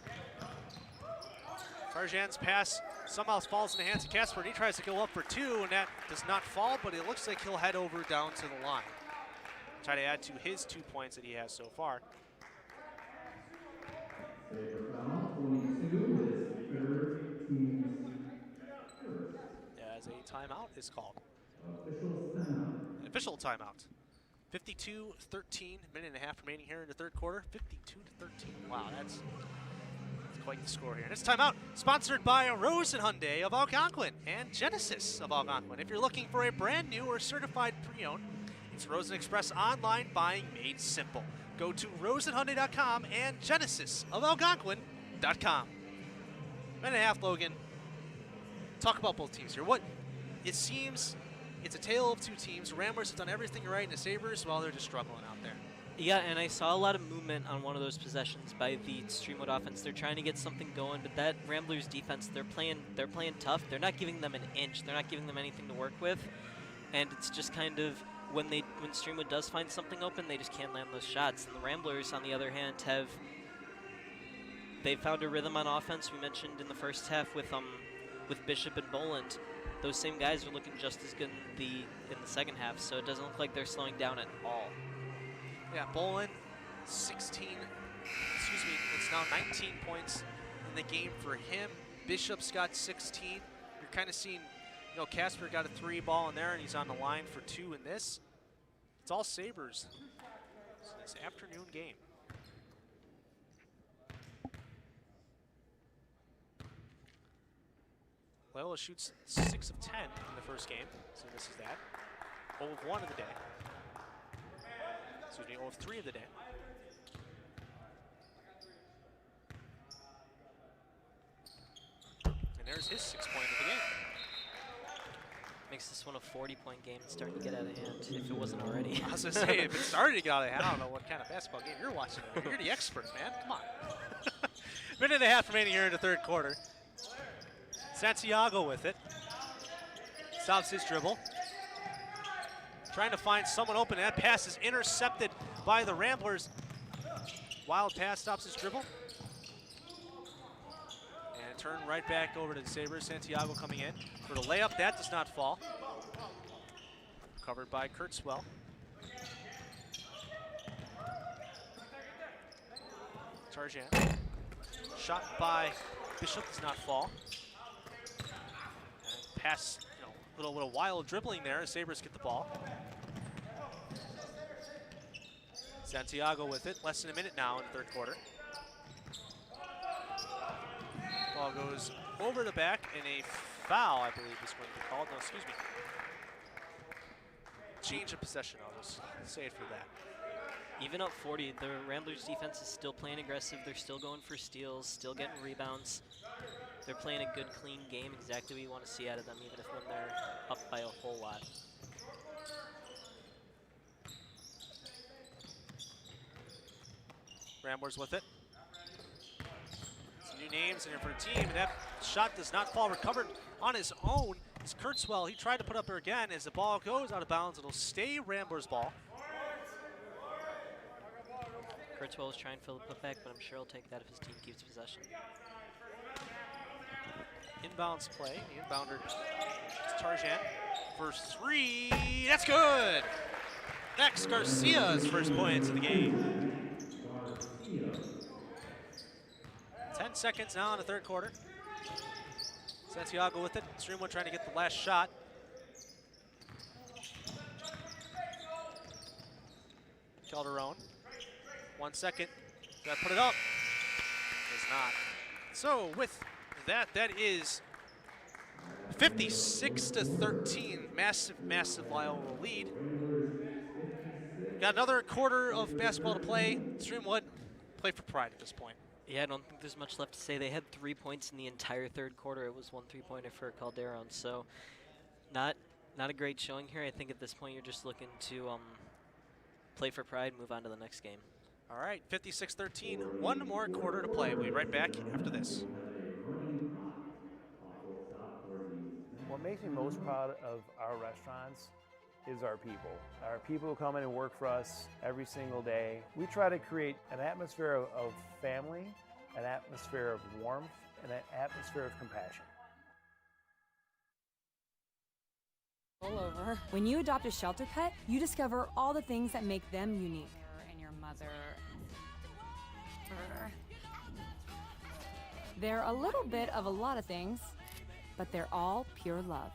Tarjan's pass somehow falls in the hands of Casper, and he tries to go up for two, and that does not fall, but it looks like he'll head over down to the line. Try to add to his 2 points that he has so far. As a timeout is called. An official timeout. 52-13, minute and a half remaining here in the third quarter. 52-13. Wow, that's quite the score here. And it's timeout, sponsored by Rosen Hyundai of Algonquin and Genesis of Algonquin. If you're looking for a brand new or certified pre-owned, it's Rosen Express online buying made simple. Go to rosenhyundai.com and Genesis of Algonquin.com. Minute and a half, Logan. Talk about both teams here. What it seems, it's a tale of two teams. Ramblers have done everything right, and the Sabres, well, they're just struggling out there. Yeah, and I saw a lot of movement on one of those possessions by the Streamwood offense. They're trying to get something going, but that Ramblers defense, they're playing tough. They're not giving them an inch. They're not giving them anything to work with, and it's just kind of when Streamwood does find something open, they just can't land those shots. And the Ramblers, on the other hand, they've found a rhythm on offense. We mentioned in the first half with Bishop and Boland. Those same guys are looking just as good in the second half, so it doesn't look like they're slowing down at all. Yeah, Boland, 16, excuse me, it's now 19 points in the game for him. Bishop's got 16. You're kind of seeing, Casper got a 3 ball in there, and he's on the line for 2 in this. It's all Sabres. It's this afternoon game. Loyola shoots 6 of 10 in the first game, so this is that. 0 of 1 of the day. Excuse me, 0 of 3 of the day. And there's his 6th point of the game. Makes this one a 40-point game. It's starting to get out of hand, if it wasn't already. I was going to say, if it started to get out of hand, I don't know what kind of basketball game you're watching. You're the expert, man. Come on. Minute and a half remaining here in the third quarter. Santiago with it. Stops his dribble. Trying to find someone open. That pass is intercepted by the Ramblers. Wild pass, stops his dribble. And turn right back over to the Sabres. Santiago coming in for the layup. That does not fall. Covered by Kurtzwell. Tarjan. Shot by Bishop does not fall. Pass, little wild dribbling there as Sabres get the ball. Santiago with it, less than a minute now in the third quarter. Ball goes over the back, and a foul, I believe, is going to be called. No, excuse me. Change of possession, I'll just say it for that. Even up 40, the Ramblers defense is still playing aggressive. They're still going for steals, still getting rebounds. They're playing a good, clean game, exactly what you want to see out of them, even if when they're up by a whole lot. Ramblers with it. Some new names in here for the team, and that shot does not fall. Recovered on his own is Kurtzwell. He tried to put up there again. As the ball goes out of bounds, it'll stay Ramblers' ball. Kurtzwell was trying to fill the putback, but I'm sure he'll take that if his team keeps possession. Inbounds play. The inbounder is Tarjan. First 3. That's good. Max Garcia's first points of the game. 10 seconds now in the third quarter. Santiago with it. Streamwood trying to get the last shot. Calderon. 1 second. Got to put it up. Does not. So with that is 56-13. Massive Loyola lead. Got another quarter of basketball to play. Streamwood play for pride at this point. Yeah, I don't think there's much left to say. They had 3 points in the entire third quarter. It was 1 3-pointer for Calderon, so not a great showing here. I think at this point you're just looking to play for pride, move on to the next game. All right, 56-13. 1 more quarter to play. We'll be right back after this. What makes me most proud of our restaurants is our people. Our people who come in and work for us every single day. We try to create an atmosphere of family, an atmosphere of warmth, and an atmosphere of compassion. All over. When you adopt a shelter pet, you discover all the things that make them unique. And your mother. They're a little bit of a lot of things, but they're all pure love.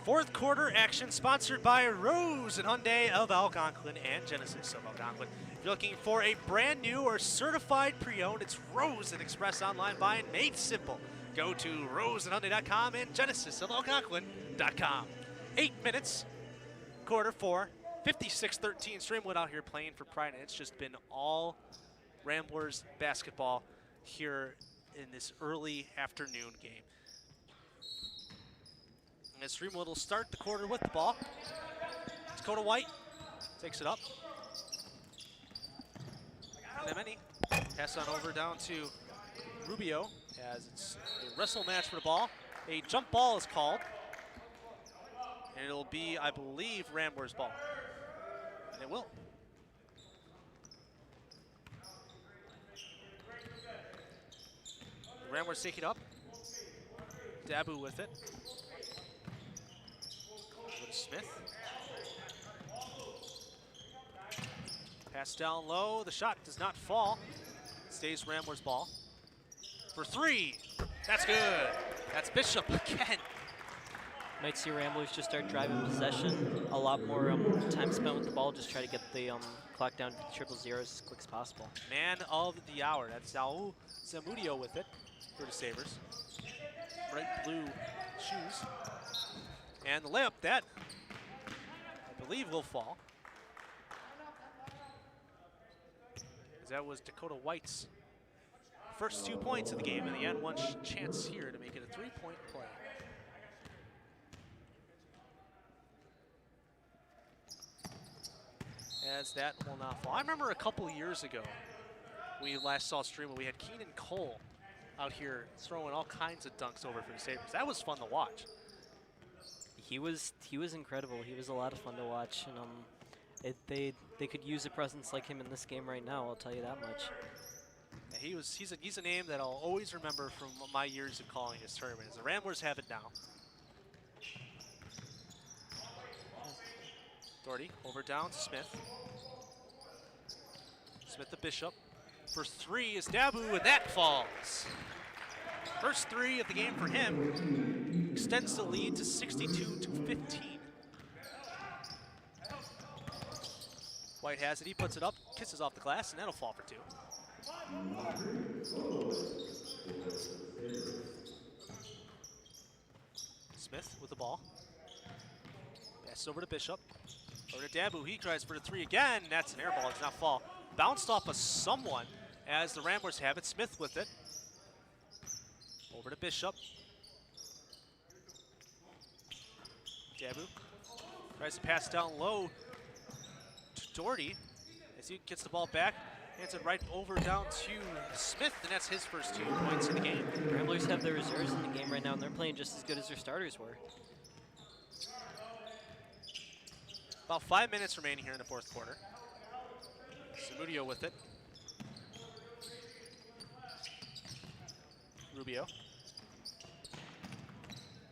Fourth quarter action sponsored by Rose and Hyundai of Algonquin and Genesis of Algonquin. If you're looking for a brand new or certified pre-owned, it's Rose and Express Online Buying made simple. Go to roseandhyundai.com and genesisofalgonquin.com. 8 minutes, quarter 4, 56-13. Streamwood out here playing for pride, and it's just been all Ramblers basketball here in this early afternoon game. And Streamwood will start the quarter with the ball. Dakota White takes it up. Nemeni pass on over down to Rubio, as it's a wrestle match for the ball. A jump ball is called. And it'll be, I believe, Rambler's ball. And it will. Ramblers take it up. Dabu with it. Over to Smith. Pass down low. The shot does not fall. Stays Rambler's ball. For three. That's good. That's Bishop again. Might see Ramblers just start driving possession. A lot more time spent with the ball. Just try to get the clock down to triple zeros as quick as possible. Man of the hour. That's Saul Zamudio with it for the Sabres. Bright blue shoes. And the layup, that I believe will fall. That was Dakota White's first 2 points of the game, and the end one chance here to make it a 3-point play. As that will not fall. I remember a couple years ago, we last saw Streamwood, we had Keenan Cole out here throwing all kinds of dunks over for the Sabres. That was fun to watch. He was incredible. He was a lot of fun to watch, and they could use a presence like him in this game right now. I'll tell you that much. Yeah, he's a name that I'll always remember from my years of calling this tournament. As the Ramblers have it now. Doherty over down to Smith. Smith to Bishop. For three is Dabu, and that falls. First three of the game for him. Extends the lead to 62-15. White has it, he puts it up, kisses off the glass, and that'll fall for two. Smith with the ball. Passes over to Bishop. Over to Dabu, he tries for the three again. That's an air ball, it does not fall. Bounced off of someone as the Ramblers have it. Smith with it. Over to Bishop. Dabu tries to pass down low to Doherty as he gets the ball back. Hands it right over down to Smith, and that's his first 2 points in the game. Ramblers have their reserves in the game right now, and they're playing just as good as their starters were. About 5 minutes remaining here in the fourth quarter. Zamudio with it. Rubio.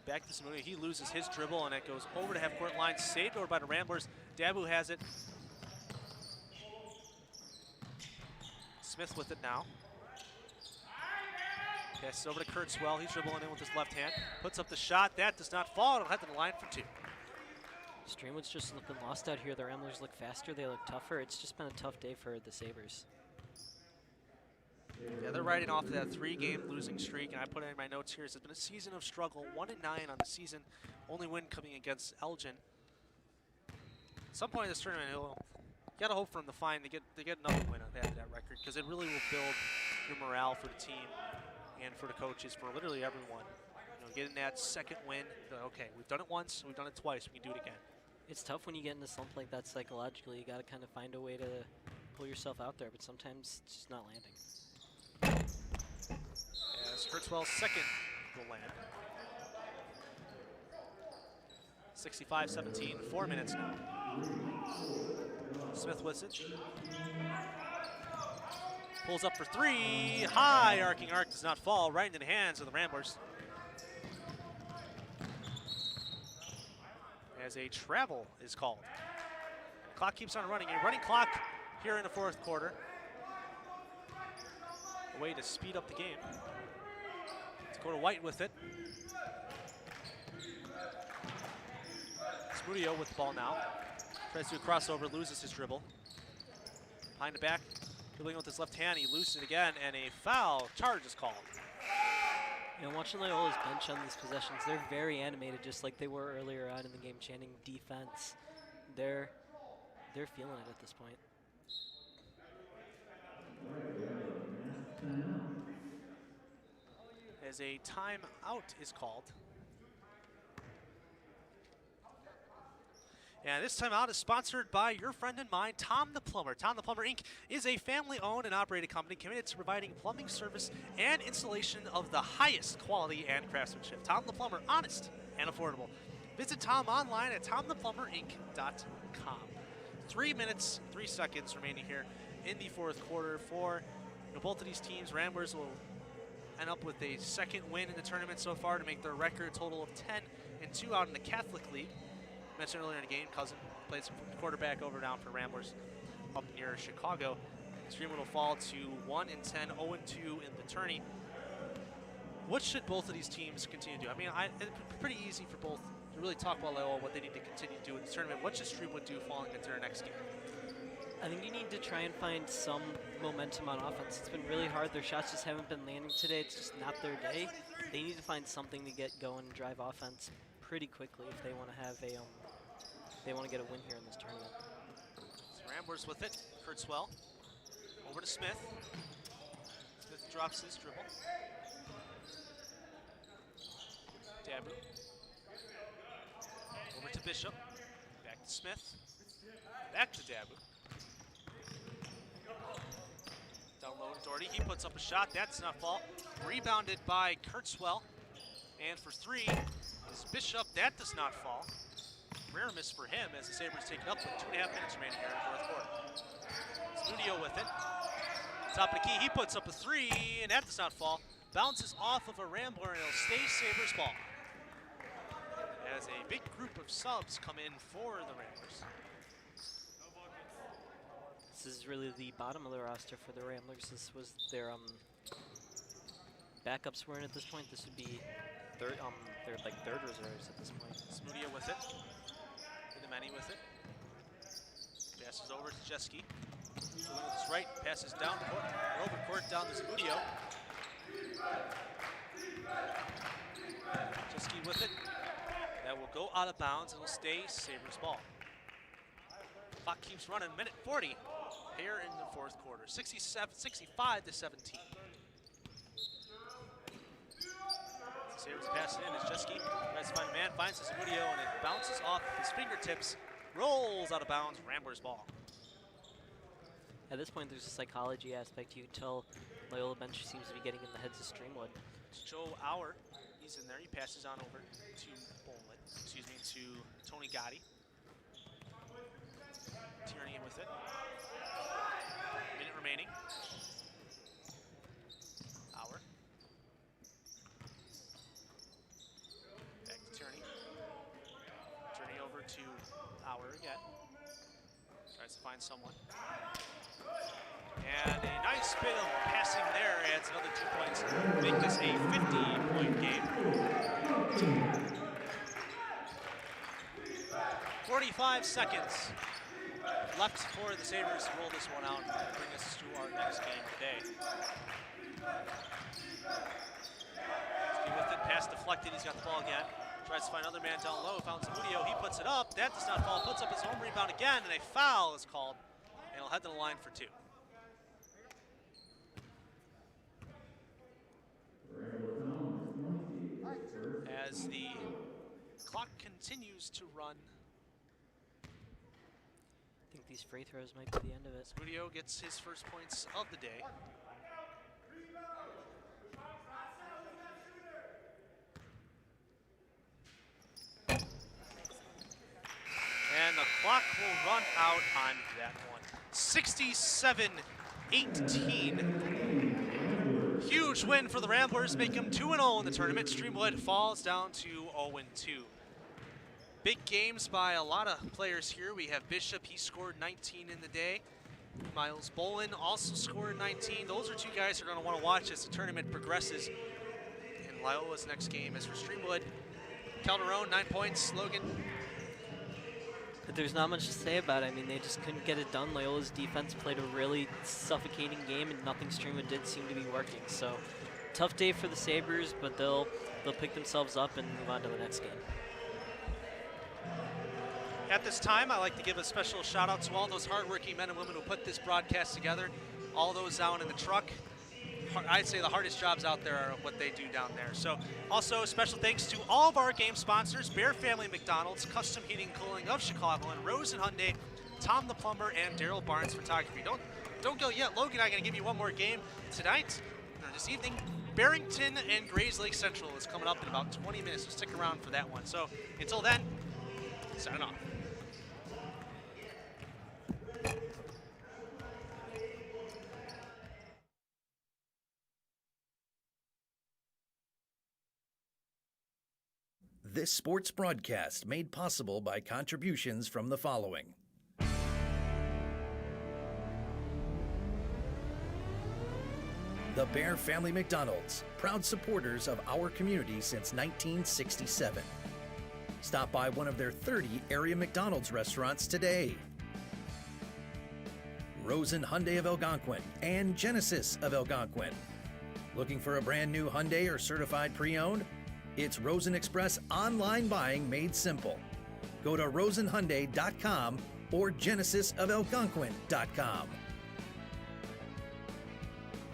Back to Zamudio. He loses his dribble, and it goes over to half-court line. Saved over by the Ramblers. Dabu has it. Smith with it now. Passes over to Kurtzwell. He's dribbling in with his left hand. Puts up the shot. That does not fall. It'll head to the line for two. Streamwood's just looking lost out here. The Ramblers look faster. They look tougher. It's just been a tough day for the Sabres. Yeah, they're riding off of that 3-game losing streak, and I put it in my notes here. It's been a season of struggle. 1-9 on the season. Only win coming against Elgin. At some point in this tournament, you got to hope for him to get another win on that record, because it really will build your morale for the team and for the coaches, for literally everyone. You know, getting that second win. Okay, we've done it once, we've done it twice. We can do it again. It's tough when you get into something like that psychologically. You got to kind of find a way to pull yourself out there, but sometimes it's just not landing. As Kurtzwell's second will land. 65-17, 4 minutes now. Smith with it. Pulls up for three. High arcing arc does not fall. Right into the hands of the Ramblers. As a travel is called. And the clock keeps on running. A running clock here in the fourth quarter. A way to speed up the game. Let's go to White with it. Smudio with the ball now. Tries to do a crossover, loses his dribble. Behind the back, dribbling with his left hand, he loses it again, and a foul charge is called. You know, watching Loyola's bench on these possessions, they're very animated, just like they were earlier on in the game, chanting defense. They're feeling it at this point. As a timeout is called. And this time out is sponsored by your friend and mine, Tom the Plumber. Tom the Plumber, Inc. is a family-owned and operated company committed to providing plumbing service and installation of the highest quality and craftsmanship. Tom the Plumber, honest and affordable. Visit Tom online at tomtheplumberinc.com. 3 minutes, 3 seconds remaining here in the fourth quarter for both of these teams. Ramblers will end up with a second win in the tournament so far to make their record total of 10-2 out in the Catholic League. Mentioned earlier in the game, Cousin played some quarterback over down for Ramblers up near Chicago. Streamwood will fall to 1-10, 0-2 in the tourney. What should both of these teams continue to do? I mean, it's pretty easy for both to really talk about Loyola, what they need to continue to do in the tournament. What should Streamwood do falling into their next game? I think you need to try and find some momentum on offense. It's been really hard. Their shots just haven't been landing today. It's just not their day. They need to find something to get going and drive offense pretty quickly if they want to have a they want to get a win here in this tournament. So Ramblers with it. Kurtzwell over to Smith. Smith drops his dribble. Dabu over to Bishop. Back to Smith. Back to Dabu. Down low to Doherty. He puts up a shot. That does not fall. Rebounded by Kurtzwell. And for three is Bishop. That does not fall. Rare miss for him as the Sabres take it up with 2.5 minutes remaining here in the fourth quarter. Studio with it. Top of the key. He puts up a three, and that does not fall. Bounces off of a Rambler, and it'll stay Sabres ball. As a big group of subs come in for the Ramblers. This is really the bottom of the roster for the Ramblers. This was their backups were in at this point. This would be they're like third reserves at this point. Smudia with it. Many with it. Passes over to Jeski. With his right, passes down court, over court down to Zamudio. Jeski with it. That will go out of bounds and will stay Sabres ball. Clock keeps running, minute 40 here in the fourth quarter. 65-17. Sabres pass it in as Jeski tries to find a man, finds his Zamudio, and it bounces off his fingertips, rolls out of bounds, Ramblers ball. At this point, there's a psychology aspect. You can tell Loyola bench seems to be getting in the heads of Streamwood. It's Joe Auer, he's in there. He passes on over to to Tony Gotti. Tierney in with it. Minute remaining. Auer. Back to Tierney. Tierney over to Auer again. Tries to find someone. And a nice bit of passing there adds another 2 points. Make this a 50-point game. 45 seconds left for the Sabres to roll this one out and bring us to our next game today. Steve with it, pass deflected, he's got the ball again. Tries to find another man down low, found Zamudio, he puts it up, that does not fall, puts up his home rebound again, and a foul is called, and he'll head to the line for two. As the clock continues to run, I think these free throws might be the end of it. Zamudio gets his first points of the day. And the clock will run out on that one. 67-18. Huge win for the Ramblers, make them 2-0 in the tournament. Streamwood falls down to 0-2. Big games by a lot of players here. We have Bishop, he scored 19 in the day. Miles Bolin also scored 19. Those are two guys you're going to want to watch as the tournament progresses in Loyola's next game. As for Streamwood, Calderon, 9 points. Logan. But there's not much to say about it. I mean, they just couldn't get it done. Loyola's defense played a really suffocating game, and nothing Streamwood did seem to be working. So, tough day for the Sabres, but they'll pick themselves up and move on to the next game. At this time, I'd like to give a special shout out to all those hardworking men and women who put this broadcast together. All those down in the truck, I'd say the hardest jobs out there are what they do down there. So also special thanks to all of our game sponsors, Bear Family McDonald's, Custom Heating and Cooling of Chicago, and Rosen Hyundai, Tom the Plumber, and Daryl Barnes Photography. Don't go yet. Logan and I are going to give you one more game tonight, or this evening. Barrington and Grays Lake Central is coming up in about 20 minutes, so stick around for that one. So until then, signing off. This sports broadcast made possible by contributions from the following. The Bear Family McDonald's, proud supporters of our community since 1967. Stop by one of their 30 area McDonald's restaurants today. Rosen Hyundai of Algonquin and Genesis of Algonquin. Looking for a brand new Hyundai or certified pre-owned? It's Rosen Express online buying made simple. Go to rosenhyundai.com or genesisofelgonquin.com.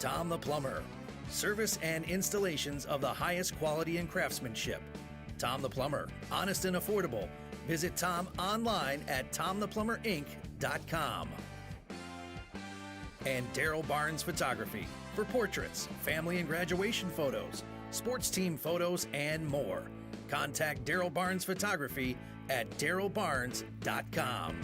Tom the Plumber, service and installations of the highest quality and craftsmanship. Tom the Plumber, honest and affordable. Visit Tom online at tomtheplumberinc.com. And Daryl Barnes Photography for portraits, family and graduation photos, sports team photos, and more. Contact Daryl Barnes Photography at darylbarnes.com.